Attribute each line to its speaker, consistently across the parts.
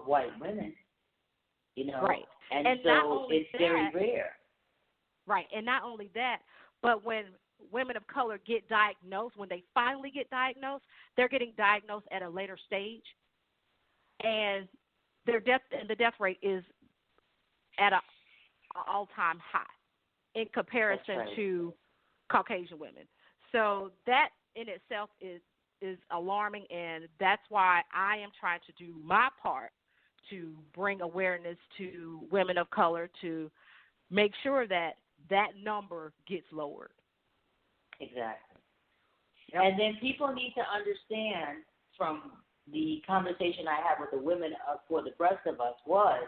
Speaker 1: white women,
Speaker 2: Right.
Speaker 1: And
Speaker 2: so
Speaker 1: it's very rare.
Speaker 2: Right. And not only that, but when women of color get diagnosed, when they finally get diagnosed, they're getting diagnosed at a later stage, and the death rate is at an all-time high in comparison to Caucasian women. So that in itself is alarming, and that's why I am trying to do my part to bring awareness to women of color to make sure that number gets lowered.
Speaker 1: Exactly.
Speaker 2: Yep.
Speaker 1: And then people need to understand from the conversation I had with the women for the rest of us was,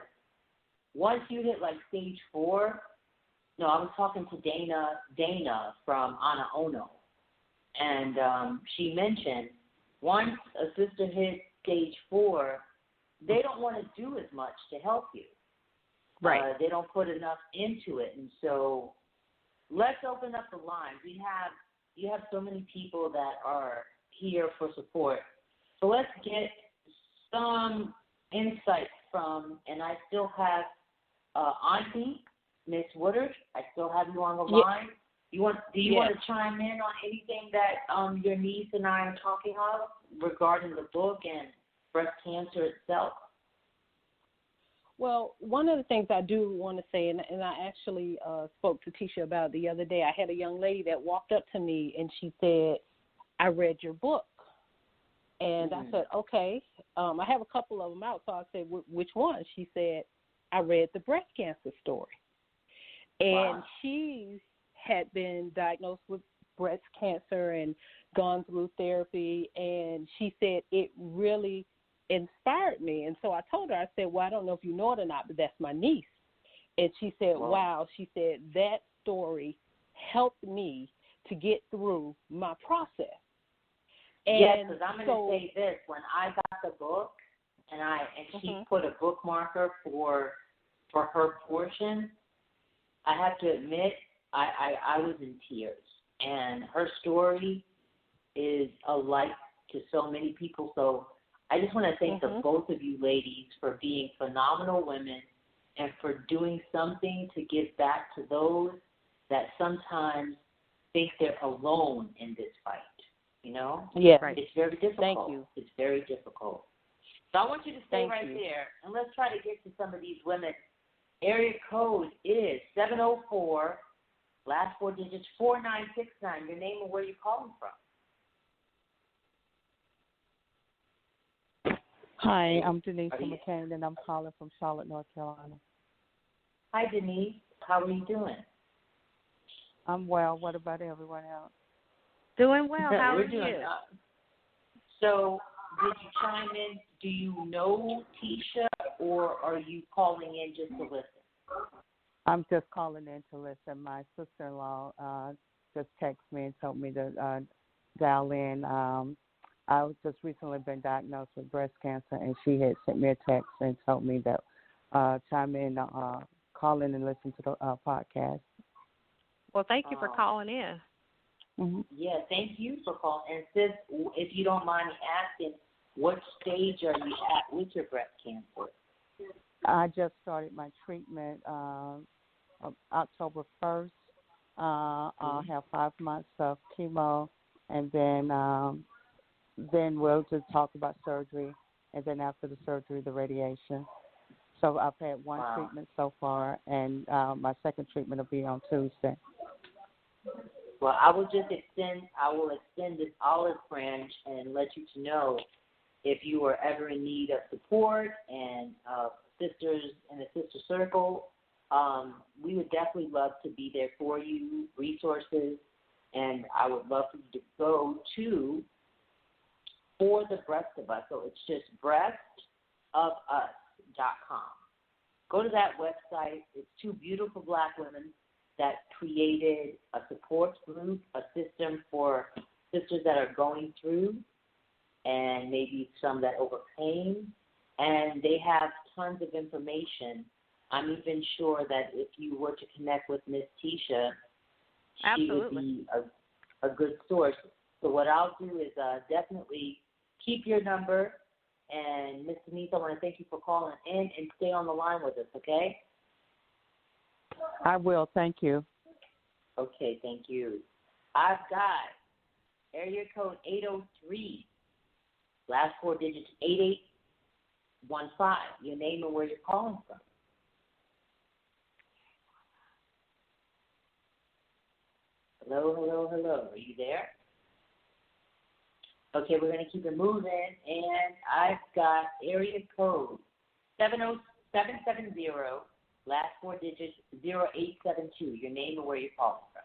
Speaker 1: once you hit like stage 4, I was talking to Dana from Ana Ono, and she mentioned once a sister hits stage 4, they don't want to do as much to help you.
Speaker 2: Right.
Speaker 1: They don't put enough into it, and so let's open up the lines. You have so many people that are here for support. So let's get some insight from, and I still have Auntie, Miss Woodard. I still have you on the line. Do you want to chime in on anything that your niece and I are talking of regarding the book and breast cancer itself?
Speaker 3: Well, one of the things I do want to say, and I actually spoke to Tisha about it the other day, I had a young lady that walked up to me and she said, I read your book. And I said, okay. I have a couple of them out, so I said, which one? She said, I read the breast cancer story. And she had been diagnosed with breast cancer and gone through therapy, and she said it really inspired me. And so I told her, I said, well, I don't know if you know it or not, but that's my niece. And she said, wow. She said, that story helped me to get through my process. And
Speaker 1: yes, because I'm going to say this. When I got the book, and she put a bookmarker for her portion, I have to admit, I was in tears. And her story is a light to so many people. So I just want to thank the both of you ladies for being phenomenal women and for doing something to give back to those that sometimes think they're alone in this fight.
Speaker 3: Yeah,
Speaker 1: It's very difficult.
Speaker 3: Thank you.
Speaker 1: It's very difficult. So I want you to stay there, and let's try to get to some of these women. Area code is 704, last 4 digits, 4969. Your name and where you're calling from.
Speaker 4: Hi, I'm Denise from McCain, and I'm calling from Charlotte, North Carolina.
Speaker 1: Hi, Denise. How are you doing?
Speaker 4: I'm well. What about everyone else?
Speaker 2: Doing well. How are
Speaker 1: doing,
Speaker 2: you?
Speaker 1: So, did you chime in? Do you know Tisha, or are you calling in just to listen?
Speaker 4: I'm just calling in to listen. My sister-in-law just texted me and told me to dial in. I just recently been diagnosed with breast cancer, and she had sent me a text and told me that chime in, call in and listen to the podcast.
Speaker 2: Well, thank you for calling in.
Speaker 4: Mm-hmm.
Speaker 1: Yeah, thank you for calling. And sis, if you don't mind me asking, what stage are you at with your breast cancer?
Speaker 4: I just started my treatment October 1st. I'll have 5 months of chemo, and then we'll just talk about surgery, and then after the surgery, the radiation. So I've had one treatment so far, and my second treatment will be on Tuesday.
Speaker 1: Well, I will extend this olive branch and let you to know if you are ever in need of support and sisters in the sister circle. We would definitely love to be there for you, resources, and I would love for you to go to For the Breast of Us. So it's just breastofus.com. Go to that website. It's 2 beautiful black women that created a support group, a system for sisters that are going through and maybe some that overcame. And they have tons of information. I'm even sure that if you were to connect with Miss Tisha, she would be a good source. So what I'll do is definitely keep your number And Ms. Denise, I want to thank you for calling in and stay on the line with us, okay?
Speaker 4: I will. Thank you.
Speaker 1: Okay, thank you. I've got area code 803, last four digits 8815. Your name and where you're calling from. Hello, hello, hello. Are you there? Okay, we're going to keep it moving, and I've got area code 770, last four digits 0872. Your name and where you're calling from.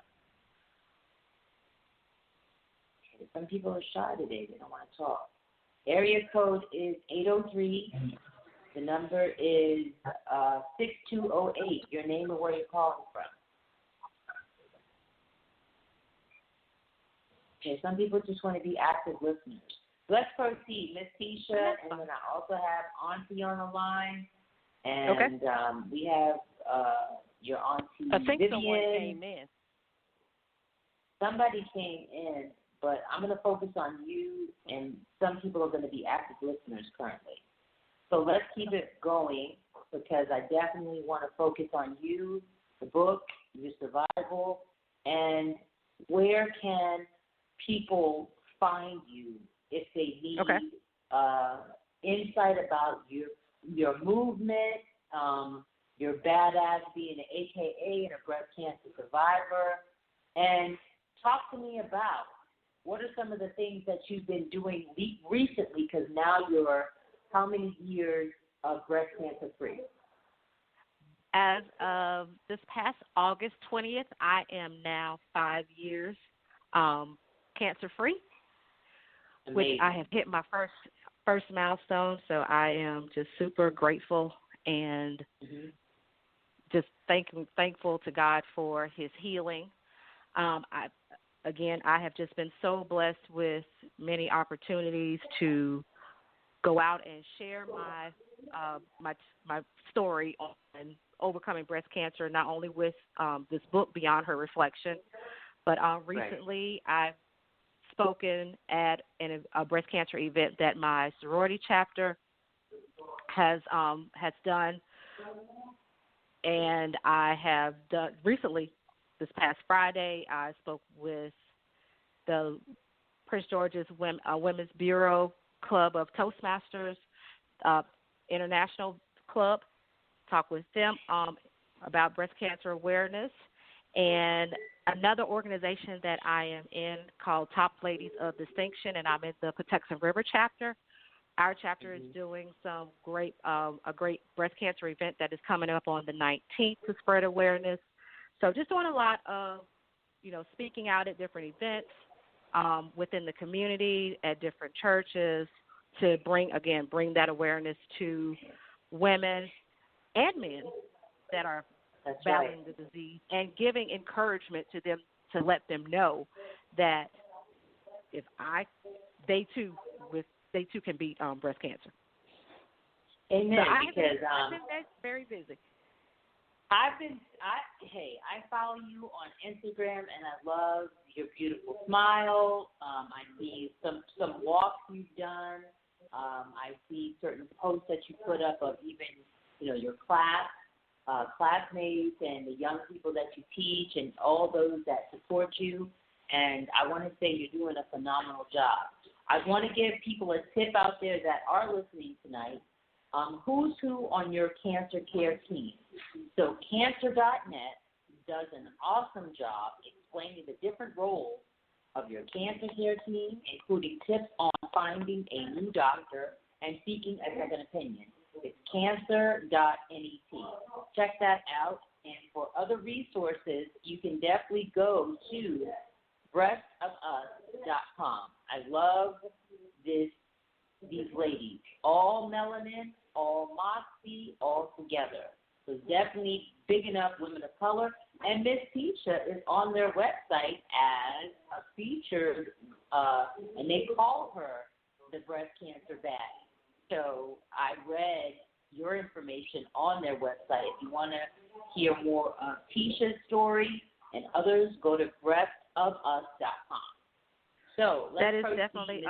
Speaker 1: Okay, some people are shy today. They don't want to talk. Area code is 803. The number is 6208. Your name and where you're calling from. Okay, some people just want to be active listeners. Let's proceed. Miss Tisha, and then I also have Auntie on the line. And we have your Auntie
Speaker 3: I think
Speaker 1: Vivian.
Speaker 3: someone came in.
Speaker 1: Somebody came in, but I'm going to focus on you, and some people are going to be active listeners currently. So let's keep it going because I definitely want to focus on you, the book, your survival, and where can people find you if they need insight about your movement, your badass being an AKA and a breast cancer survivor, and talk to me about what are some of the things that you've been doing recently, because now you're how many years of breast cancer free?
Speaker 2: As of this past August 20th, I am now 5 years cancer free, which I have hit my first milestone. So I am just super grateful and just thankful to God for His healing. I have just been so blessed with many opportunities to go out and share my story on overcoming breast cancer, not only with this book, Beyond Her Reflection, but recently I've spoken at a breast cancer event that my sorority chapter has done, and I have done recently. This past Friday, I spoke with the Prince George's Women's Bureau Club of Toastmasters International Club. Talked with them about breast cancer awareness, and another organization that I am in called Top Ladies of Distinction, and I'm in the Patuxent River chapter. Our chapter is doing a great breast cancer event that is coming up on the 19th to spread awareness. So just doing a lot of, speaking out at different events within the community, at different churches, to bring that awareness to women and men that are battling the disease, and giving encouragement to them to let them know that they too can beat breast cancer.
Speaker 1: Amen.
Speaker 2: So I've been very busy.
Speaker 1: I follow you on Instagram, and I love your beautiful smile. I see some walks you've done. I see certain posts that you put up of even, your classmates and the young people that you teach and all those that support you. And I want to say you're doing a phenomenal job. I want to give people a tip out there that are listening tonight. Who's who on your cancer care team? So cancer.net does an awesome job explaining the different roles of your cancer care team, including tips on finding a new doctor and seeking a second opinion. It's cancer.net. Check that out. And for other resources, you can definitely go to breastofus.com. I love these ladies. All melanin, all moxie, all together. So definitely bigging up women of color. And Miss Tisha is on their website as a featured, and they call her the breast cancer baddie. So I read your information on their website. If you want to hear more of Tisha's story and others, go to breastofus.com. So let's
Speaker 2: that is
Speaker 1: proceed.
Speaker 2: definitely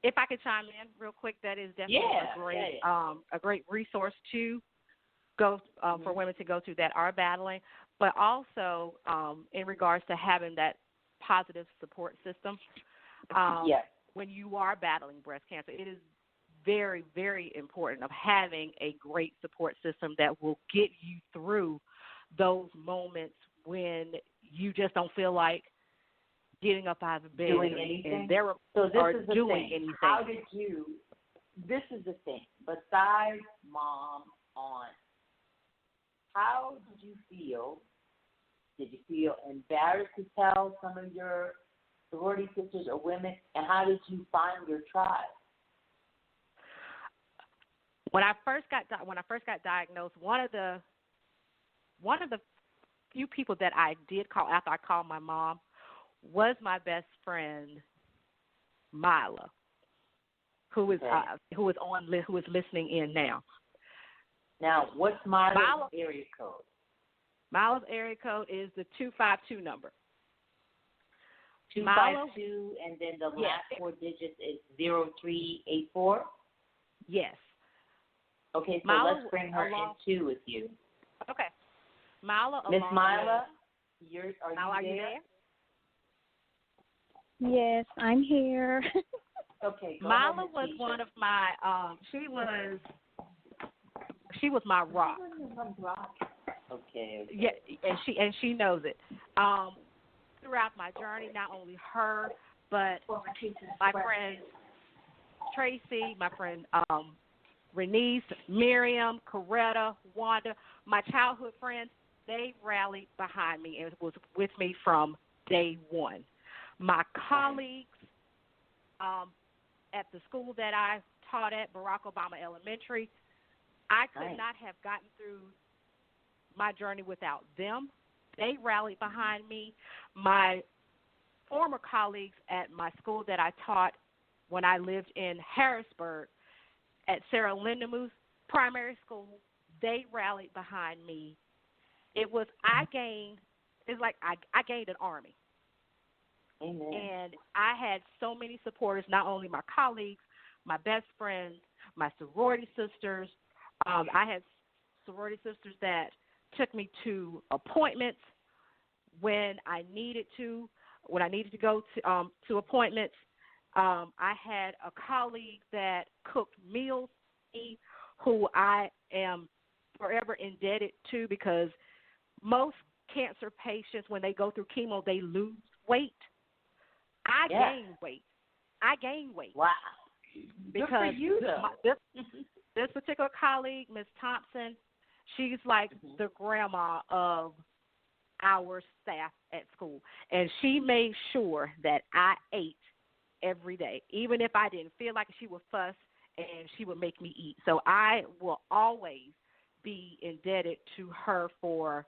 Speaker 2: if I could chime in real quick, that is definitely a great resource to go for women to go to that are battling, but also in regards to having that positive support system. When you are battling breast cancer, it is very, very important of having a great support system that will get you through those moments when you just don't feel like getting up out of bed
Speaker 1: doing anything.
Speaker 2: Doing anything.
Speaker 1: How did you? This is the thing. Besides mom, aunt, how did you feel? Did you feel embarrassed to tell some of your sorority sisters or women? And how did you find your tribe?
Speaker 2: When I first got diagnosed, one of the few people that I did call after I called my mom was my best friend Mila, who is listening in now.
Speaker 1: Now, what's Mila's area code?
Speaker 2: Mila's area code is the 252 number.
Speaker 1: 252, and then the last four digits is 0384?
Speaker 2: Yes.
Speaker 1: Okay, so let's bring her in too with you.
Speaker 2: Okay. Mila.
Speaker 1: Miss Mila,
Speaker 2: are you there?
Speaker 5: Yes, I'm here.
Speaker 1: Okay.
Speaker 2: Mila was one of my. She was my rock.
Speaker 1: Okay.
Speaker 2: Yeah, and she knows it. Throughout my journey, not only her, but my friend Tracy, my friend Renise, Miriam, Coretta, Wanda, my childhood friends, they rallied behind me and was with me from day one. My colleagues at the school that I taught at, Barack Obama Elementary, I could not have gotten through my journey without them. They rallied behind me. My former colleagues at my school that I taught when I lived in Harrisburg at Sarah Lindemuth Primary School, they rallied behind me. I gained an army.
Speaker 1: Amen.
Speaker 2: And I had so many supporters, not only my colleagues, my best friends, my sorority sisters. I had sorority sisters that took me to appointments when I needed to go to appointments. I had a colleague that cooked meals for me, who I am forever indebted to, because most cancer patients, when they go through chemo, they lose weight. I gain weight.
Speaker 1: Wow.
Speaker 2: Because
Speaker 1: good for you, though.
Speaker 2: This particular colleague, Ms. Thompson, she's like the grandma of our staff at school. And she made sure that I ate every day. Even if I didn't feel like it, she would fuss and she would make me eat. So I will always be indebted to her for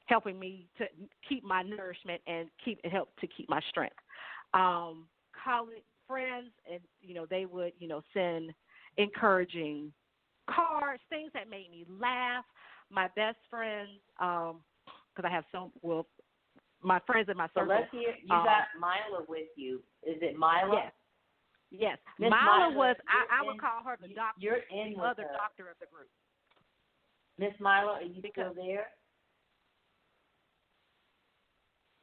Speaker 2: helping me to keep my nourishment and help to keep my strength. College friends, and they would send encouraging cards, things that made me laugh. My best friends, because I have my friends in my circle.
Speaker 1: So let's hear. You got Mila with you. Is it Mila?
Speaker 2: Yes.
Speaker 1: Ms.
Speaker 2: Mila was. I would call her the doctor.
Speaker 1: You're in
Speaker 2: the
Speaker 1: with
Speaker 2: other
Speaker 1: her.
Speaker 2: Doctor of the group.
Speaker 1: Miss Mila, are you still there?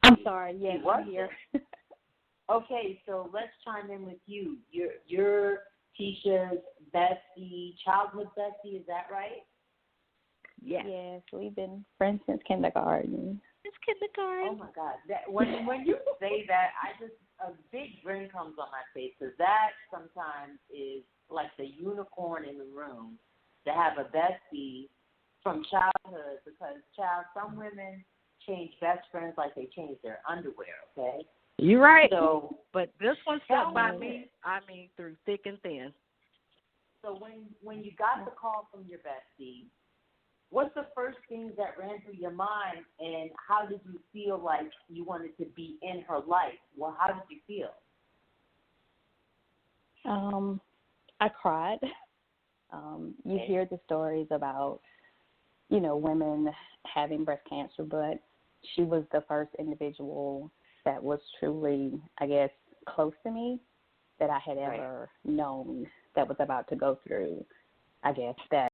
Speaker 5: I'm sorry. Yes, I'm here.
Speaker 1: Okay, so let's chime in with you. You're Tisha's bestie, childhood bestie. Is that right?
Speaker 2: Yes.
Speaker 5: Yes, we've been friends since kindergarten.
Speaker 1: Oh my God! When you say that, a big grin comes on my face, because that sometimes is like the unicorn in the room to have a bestie from childhood. Because some women change best friends like they change their underwear. Okay.
Speaker 2: You're right.
Speaker 1: So,
Speaker 2: but this one stuck by me. I mean, through thick and thin.
Speaker 1: So when you got the call from your bestie, what's the first thing that ran through your mind, and how did you feel like you wanted to be in her life? Well, how did you feel?
Speaker 5: I cried. You hear the stories about, women having breast cancer, but she was the first individual that was truly, I guess, close to me. that I had ever known that was about to go through, I guess, that